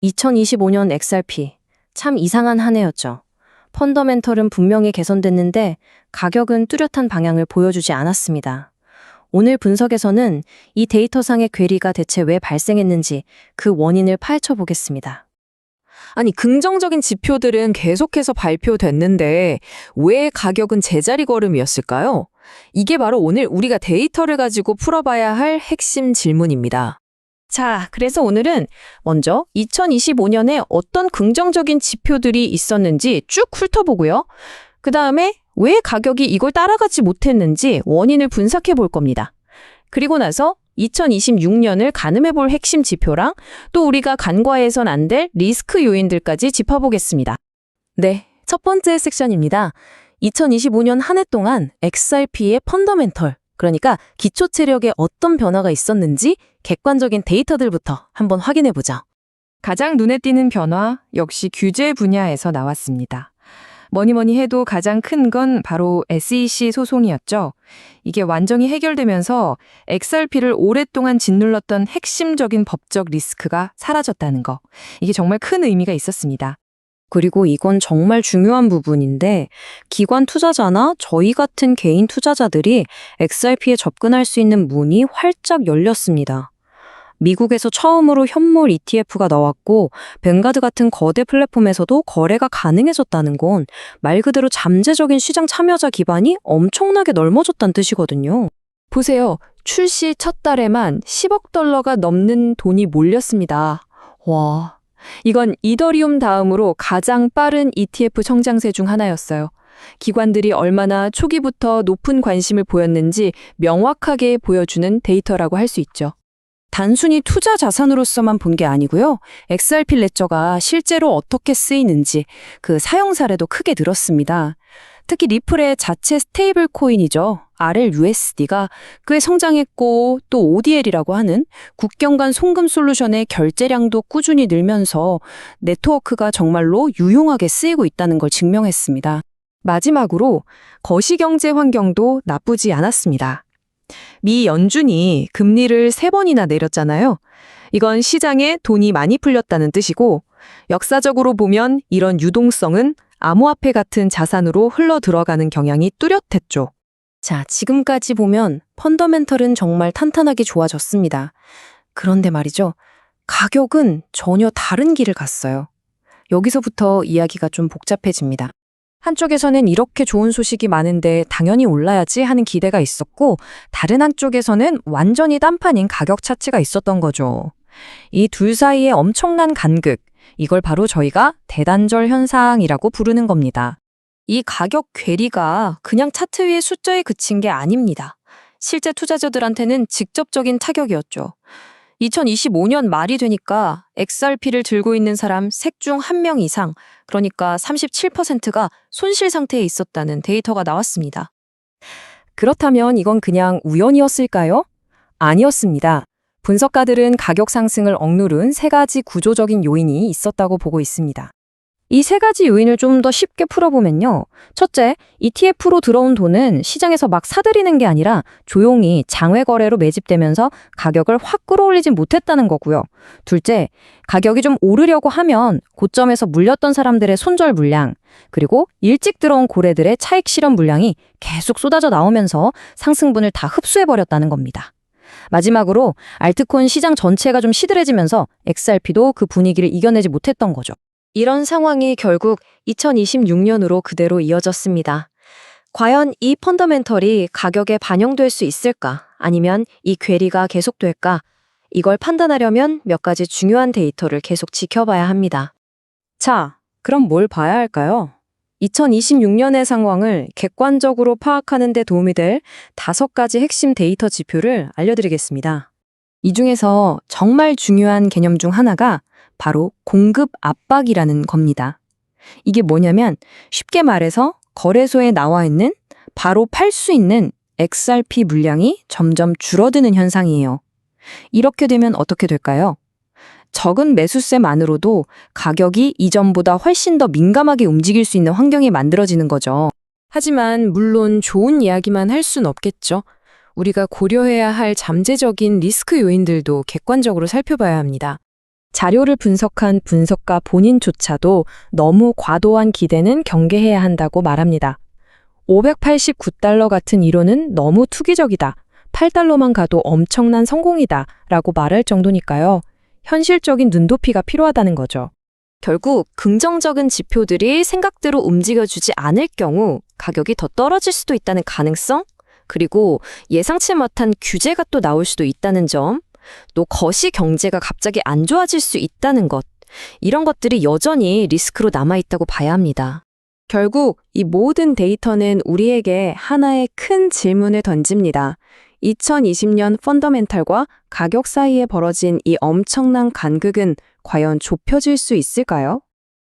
2025년 XRP. 참 이상한 한 해였죠. 펀더멘털은 분명히 개선됐는데 가격은 뚜렷한 방향을 보여주지 않았습니다. 오늘 분석에서는 이 데이터상의 괴리가 대체 왜 발생했는지 그 원인을 파헤쳐 보겠습니다. 아니, 긍정적인 지표들은 계속해서 발표됐는데 왜 가격은 제자리 걸음이었을까요? 이게 바로 오늘 우리가 데이터를 가지고 풀어봐야 할 핵심 질문입니다. 자, 그래서 오늘은 먼저 2025년에 어떤 긍정적인 지표들이 있었는지 쭉 훑어보고요. 그 다음에 왜 가격이 이걸 따라가지 못했는지 원인을 분석해 볼 겁니다. 그리고 나서 2026년을 가늠해 볼 핵심 지표랑 또 우리가 간과해선 안 될 리스크 요인들까지 짚어보겠습니다. 네, 첫 번째 섹션입니다. 2025년 한 해 동안 XRP의 펀더멘털, 그러니까 기초 체력에 어떤 변화가 있었는지 객관적인 데이터들부터 한번 확인해 보죠. 가장 눈에 띄는 변화 역시 규제 분야에서 나왔습니다. 뭐니 해도 가장 큰 건 바로 SEC 소송이었죠. 이게 완전히 해결되면서 XRP를 오랫동안 짓눌렀던 핵심적인 법적 리스크가 사라졌다는 거. 이게 정말 큰 의미가 있었습니다. 그리고 이건 정말 중요한 부분인데 기관 투자자나 저희 같은 개인 투자자들이 XRP에 접근할 수 있는 문이 활짝 열렸습니다. 미국에서 처음으로 현물 ETF가 나왔고 뱅가드 같은 거대 플랫폼에서도 거래가 가능해졌다는 건 말 그대로 잠재적인 시장 참여자 기반이 엄청나게 넓어졌다는 뜻이거든요. 보세요. 출시 첫 달에만 10억 달러가 넘는 돈이 몰렸습니다. 와, 이건 이더리움 다음으로 가장 빠른 ETF 성장세 중 하나였어요. 기관들이 얼마나 초기부터 높은 관심을 보였는지 명확하게 보여주는 데이터라고 할 수 있죠. 단순히 투자 자산으로서만 본 게 아니고요. XRP 레저가 실제로 어떻게 쓰이는지 그 사용 사례도 크게 늘었습니다. 특히 리플의 자체 스테이블 코인이죠. RLUSD가 꽤 성장했고 또 ODL이라고 하는 국경 간 송금 솔루션의 결제량도 꾸준히 늘면서 네트워크가 정말로 유용하게 쓰이고 있다는 걸 증명했습니다. 마지막으로 거시경제 환경도 나쁘지 않았습니다. 미 연준이 금리를 3번이나 내렸잖아요. 이건 시장에 돈이 많이 풀렸다는 뜻이고 역사적으로 보면 이런 유동성은 암호화폐 같은 자산으로 흘러 들어가는 경향이 뚜렷했죠. 자, 지금까지 보면 펀더멘털은 정말 탄탄하게 좋아졌습니다. 그런데 말이죠. 가격은 전혀 다른 길을 갔어요. 여기서부터 이야기가 좀 복잡해집니다. 한쪽에서는 이렇게 좋은 소식이 많은데 당연히 올라야지 하는 기대가 있었고 다른 한쪽에서는 완전히 딴판인 가격 차치가 있었던 거죠. 이 둘 사이의 엄청난 간극, 이걸 바로 저희가 대단절 현상이라고 부르는 겁니다. 이 가격 괴리가 그냥 차트 위의 숫자에 그친 게 아닙니다. 실제 투자자들한테는 직접적인 타격이었죠. 2025년 말이 되니까 XRP를 들고 있는 사람 셋 중 1명 이상, 그러니까 37%가 손실 상태에 있었다는 데이터가 나왔습니다. 그렇다면 이건 그냥 우연이었을까요? 아니었습니다. 분석가들은 가격 상승을 억누른 3가지 구조적인 요인이 있었다고 보고 있습니다. 이 3가지 요인을 좀 더 쉽게 풀어보면요. 첫째, ETF로 들어온 돈은 시장에서 막 사들이는 게 아니라 조용히 장외 거래로 매집되면서 가격을 확 끌어올리진 못했다는 거고요. 둘째, 가격이 좀 오르려고 하면 고점에서 물렸던 사람들의 손절 물량, 그리고 일찍 들어온 고래들의 차익 실현 물량이 계속 쏟아져 나오면서 상승분을 다 흡수해버렸다는 겁니다. 마지막으로 알트코인 시장 전체가 좀 시들해지면서 XRP도 그 분위기를 이겨내지 못했던 거죠. 이런 상황이 결국 2026년으로 그대로 이어졌습니다. 과연 이 펀더멘털이 가격에 반영될 수 있을까? 아니면 이 괴리가 계속될까? 이걸 판단하려면 몇 가지 중요한 데이터를 계속 지켜봐야 합니다. 자, 그럼 뭘 봐야 할까요? 2026년의 상황을 객관적으로 파악하는 데 도움이 될 5가지 핵심 데이터 지표를 알려드리겠습니다. 이 중에서 정말 중요한 개념 중 하나가 바로 공급 압박이라는 겁니다. 이게 뭐냐면 쉽게 말해서 거래소에 나와 있는 바로 팔 수 있는 XRP 물량이 점점 줄어드는 현상이에요. 이렇게 되면 어떻게 될까요? 적은 매수세만으로도 가격이 이전보다 훨씬 더 민감하게 움직일 수 있는 환경이 만들어지는 거죠. 하지만 물론 좋은 이야기만 할 순 없겠죠. 우리가 고려해야 할 잠재적인 리스크 요인들도 객관적으로 살펴봐야 합니다. 자료를 분석한 분석가 본인조차도 너무 과도한 기대는 경계해야 한다고 말합니다. 589달러 같은 이론은 너무 투기적이다. 8달러만 가도 엄청난 성공이다. 라고 말할 정도니까요. 현실적인 눈높이가 필요하다는 거죠. 결국 긍정적인 지표들이 생각대로 움직여주지 않을 경우 가격이 더 떨어질 수도 있다는 가능성, 그리고 예상치 못한 규제가 또 나올 수도 있다는 점, 또 거시 경제가 갑자기 안 좋아질 수 있다는 것, 이런 것들이 여전히 리스크로 남아있다고 봐야 합니다. 결국 이 모든 데이터는 우리에게 하나의 큰 질문을 던집니다. 2020년 펀더멘탈과 가격 사이에 벌어진 이 엄청난 간극은 과연 좁혀질 수 있을까요?